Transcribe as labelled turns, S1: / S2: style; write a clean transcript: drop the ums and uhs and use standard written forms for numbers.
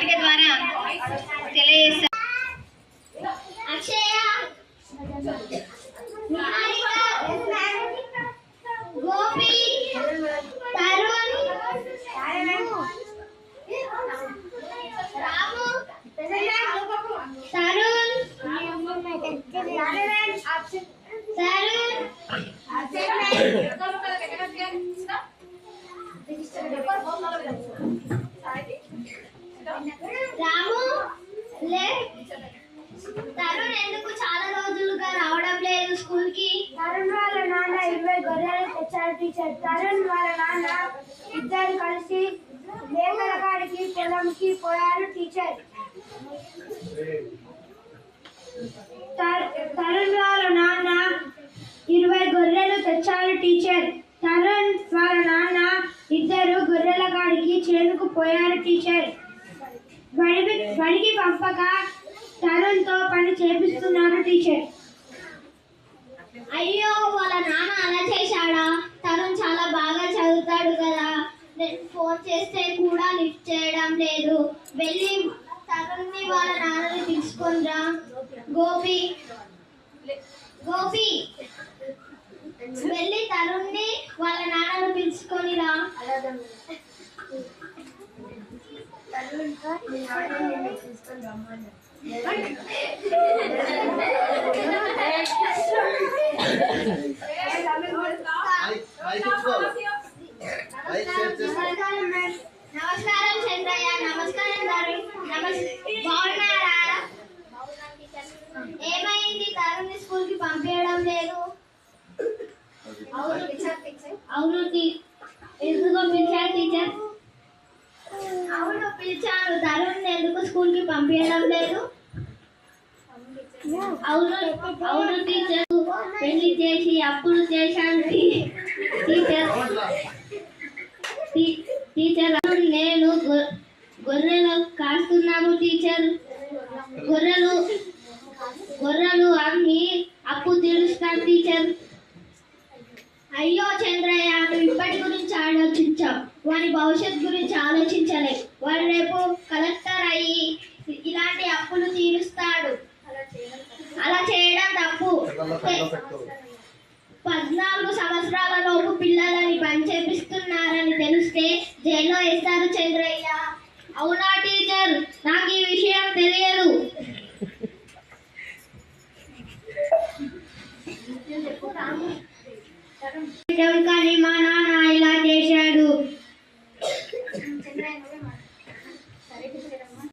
S1: వేదిక ద్వారా తెలియజేస్తారు. అక్షయ, గోపి, తరుణ్, రాము, తరుణ్ ఎందుకు చాలా రోజులుగా రావడం లేదు స్కూల్ కి?
S2: తరుణ్ వాళ్ళ నాన్న 20 గొర్రెలు తెచ్చారు టీచర్. తరుణ్ వాళ్ళ నాన్న ఇద్దరు కలిసి మేకల కాడికి పొలంకి పోయారు టీచర్. తరుణ్ వాళ్ళ నాన్న 20 గొర్రెలు తెచ్చారు టీచర్. తరుణ్ వాళ్ళ నాన్న ఇద్దరు గొర్రెల కాడికి చేనుకు పోయారు టీచర్. బడికి పంపక తరుణ్తో పని చేపిస్తున్నారు టీచర్.
S1: అయ్యో, వాళ్ళ నాన్న అలా చేశాడా? తరుణ్ చాలా బాగా చదువుతాడు కదా. ఫోన్ చేస్తే కూడా లిఫ్ట్ చేయడం లేదు. వెళ్ళి తరుణ్ని వాళ్ళ నాన్నని తీసుకొనిరా. గోపి, వెళ్ళి తరుణ్ని వాళ్ళ నాన్నను పిలుచుకొనిరా. నమస్కారం చంద్రయ్య. నమస్కారం తరుణ్. బాగున్నారా? ఏమైంది? తరుణ్ని స్కూల్ కి పంపించడం లేదు? అవును, ఎందుకో పిలిచారు టీచర్? అవును, పిలిచాను. తరుణ్ ఎందుకు స్కూల్ కి పంపించడం లేదు? అవును టీచర్, పెళ్లి చేసి అప్పుడు చేశాను టీచర్. నేను గొర్రెలు కాస్తున్నాను టీచర్. గొర్రెలు అమ్మి అప్పు తీరుస్తాను టీచర్. అయ్యో చంద్రయ్య, నువ్వు ఇప్పటి గురించి ఆలోచించావు, వాడి భవిష్యత్ గురించి ఆలోచించలే. వాడు రేపు కలెక్టర్ అయ్యి ఇలాంటి అప్పులు తీరుస్తాడు. అలా చేయడం తప్పు. 14 సంవత్సరాల లోపు పిల్లలని పని చేపిస్తున్నారని తెలిస్తే జైల్లో వేస్తారు చంద్రయ్య. అవునా టీచర్? నాకు ఈ విషయం తెలియదు. కానీ మా నాన్న ఇలా చేశాడు.